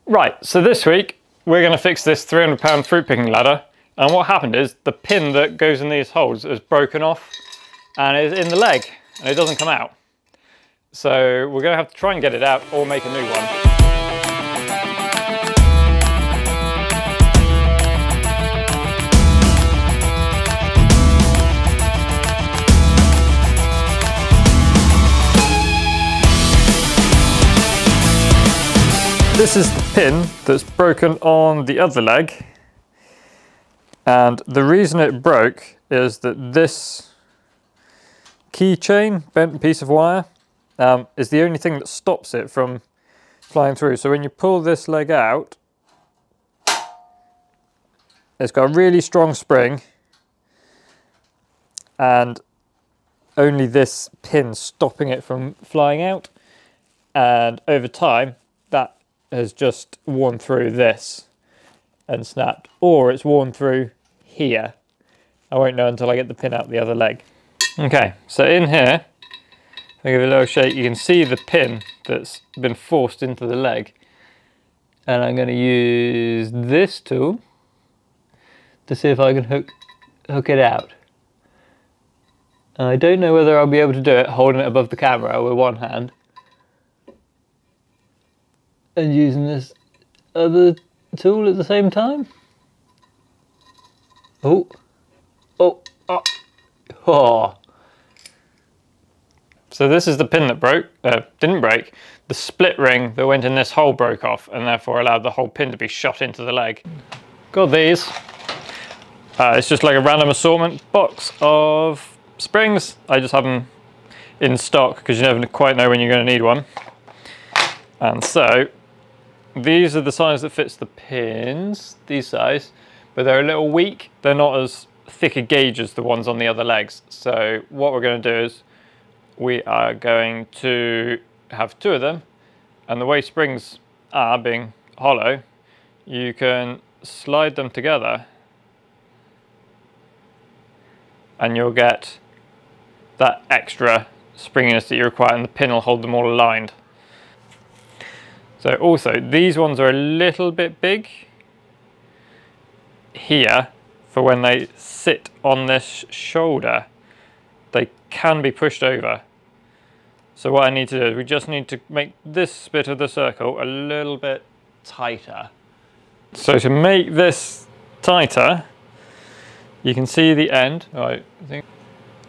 Right, so this week we're going to fix this £300 fruit picking ladder, and what happened is the pin that goes in these holes is broken off and is in the leg and it doesn't come out. So we're going to have to try and get it out or make a new one. This is the pin that's broken on the other leg, and the reason it broke is that this keychain, bent piece of wire, is the only thing that stops it from flying through. So when you pull this leg out, it's got a really strong spring and only this pin stopping it from flying out, and over time that has just worn through this and snapped, or it's worn through here. I won't know until I get the pin out the other leg. Okay, so in here, if I give it a little shake, you can see the pin that's been forced into the leg. And I'm going to use this tool to see if I can hook it out. I don't know whether I'll be able to do it holding it above the camera with one hand and using this other tool at the same time. Oh. So this is the pin that didn't break. The split ring that went in this hole broke off and therefore allowed the whole pin to be shot into the leg. Got these. It's just like a random assortment box of springs. I just have them in stock because you never quite know when you're going to need one. And so these are the size that fits the pins, these size, but they're a little weak. They're not as thick a gauge as the ones on the other legs. So what we're going to do is we are going to have two of them, and the way springs are, being hollow, you can slide them together and you'll get that extra springiness that you require, and the pin will hold them all aligned. So also, these ones are a little bit big here for when they sit on this shoulder. They can be pushed over. So what I need to do is we just need to make this bit of the circle a little bit tighter. So to make this tighter, you can see the end, right, I think,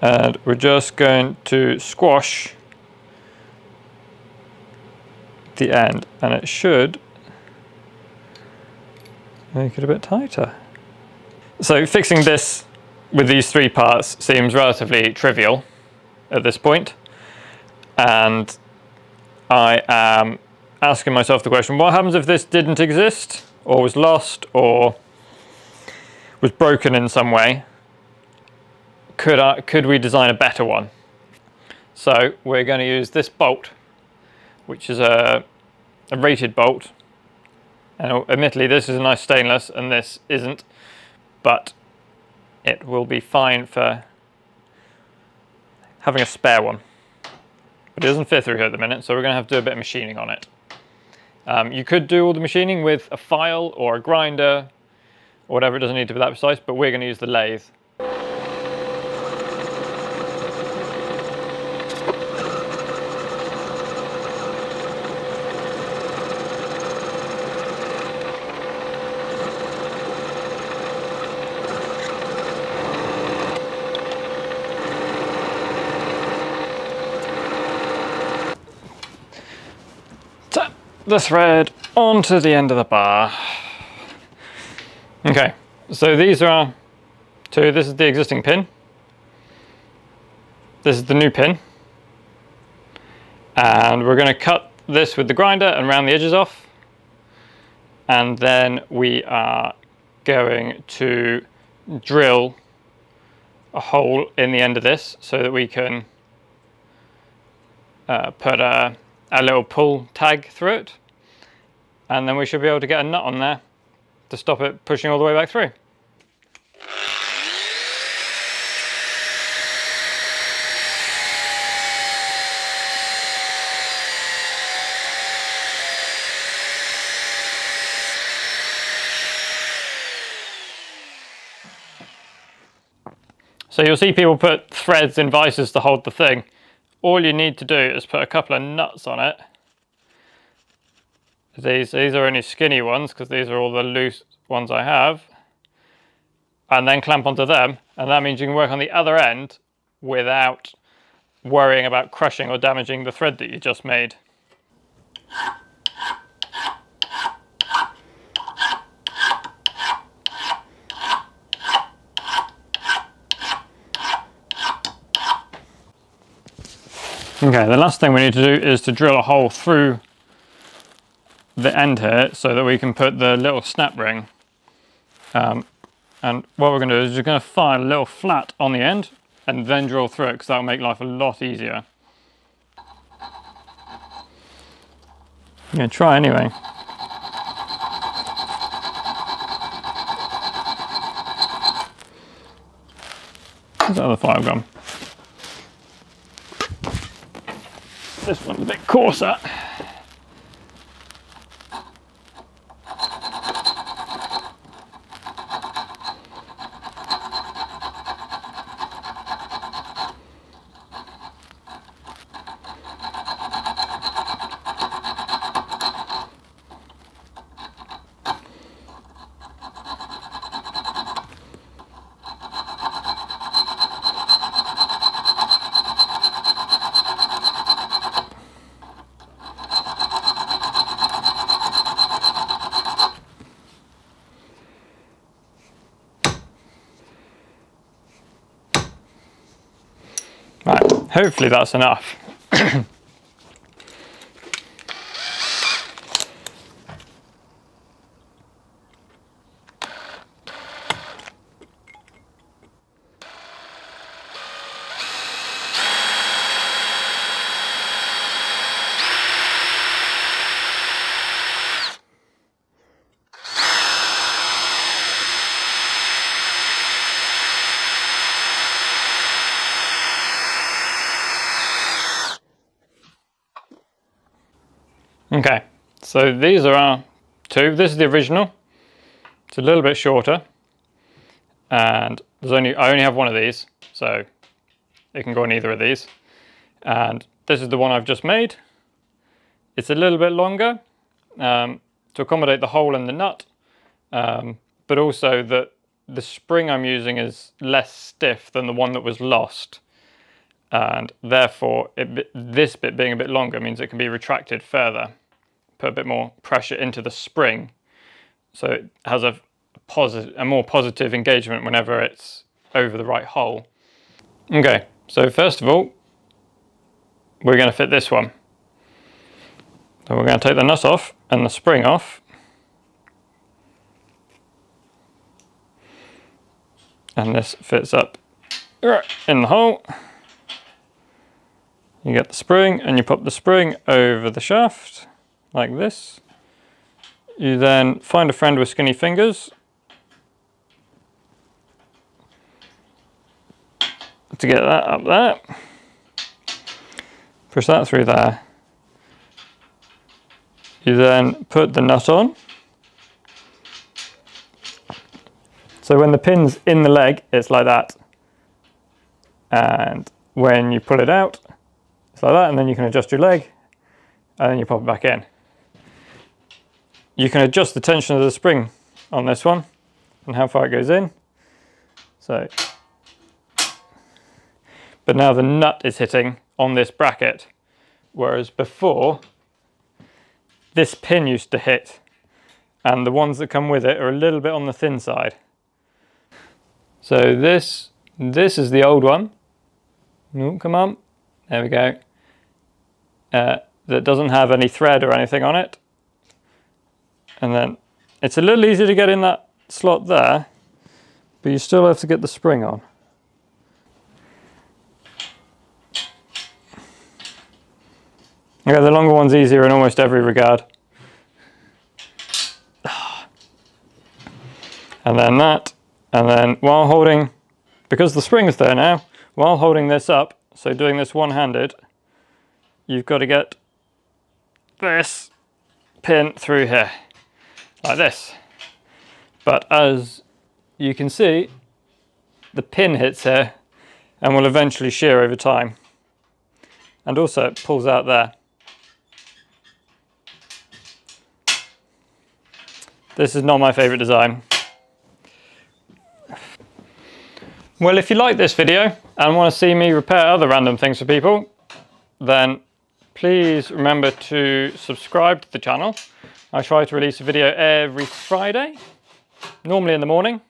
and we're just going to squash the end, and it should make it a bit tighter. So fixing this with these three parts seems relatively trivial at this point, and I am asking myself the question, what happens if this didn't exist, or was lost, or was broken in some way? Could we design a better one? So we're going to use this bolt, which is a rated bolt, and admittedly this is a nice stainless and this isn't, but it will be fine for having a spare one. But it doesn't fit through here at the minute, so we're going to have to do a bit of machining on it. You could do all the machining with a file or a grinder or whatever, it doesn't need to be that precise, but we're going to use the lathe. Tap the thread onto the end of the bar. Okay, so these are two. This is the existing pin. This is the new pin. And we're going to cut this with the grinder and round the edges off. And then we are going to drill a hole in the end of this so that we can put a little pull tag through it. And then we should be able to get a nut on there to stop it pushing all the way back through. So you'll see people put threads in vices to hold the thing. All you need to do is put a couple of nuts on it. These are only skinny ones because these are all the loose ones I have. And then clamp onto them, and that means you can work on the other end without worrying about crushing or damaging the thread that you just made. Okay, the last thing we need to do is to drill a hole through the end here so that we can put the little snap ring. And what we're going to do is you're going to file a little flat on the end and then drill through it, because that'll make life a lot easier. I'm going to try anyway. Where's that other file gone? This one's a bit coarser. Right, hopefully that's enough. Okay, so these are our two. This is the original. It's a little bit shorter, and I only have one of these, so it can go on either of these. And this is the one I've just made. It's a little bit longer to accommodate the hole in the nut, but also that the spring I'm using is less stiff than the one that was lost. And therefore this bit being a bit longer means it can be retracted further, put a bit more pressure into the spring, so it has a more positive engagement whenever it's over the right hole. Okay, so first of all we're going to fit this one. So we're going to take the nut off and the spring off, and this fits up in the hole. You get the spring and you pop the spring over the shaft like this. You then find a friend with skinny fingers to get that up there. Push that through there. You then put the nut on. So when the pin's in the leg, it's like that. And when you pull it out, it's like that, and then you can adjust your leg, and then you pop it back in. You can adjust the tension of the spring on this one, and how far it goes in. So, but now the nut is hitting on this bracket, whereas before, this pin used to hit, and the ones that come with it are a little bit on the thin side. So this is the old one. Oh, come on, there we go. That doesn't have any thread or anything on it. And then it's a little easier to get in that slot there, but you still have to get the spring on. Okay, the longer one's easier in almost every regard. And then that, and then while holding, because the spring is there now, while holding this up, so doing this one-handed, you've got to get this pin through here, like this. But as you can see, the pin hits here and will eventually shear over time. And also it pulls out there. This is not my favourite design. Well, if you like this video and want to see me repair other random things for people, then please remember to subscribe to the channel. I try to release a video every Friday, normally in the morning.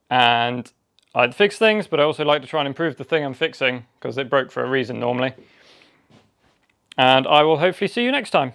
And I fix things, but I also like to try and improve the thing I'm fixing because it broke for a reason normally. And I will hopefully see you next time.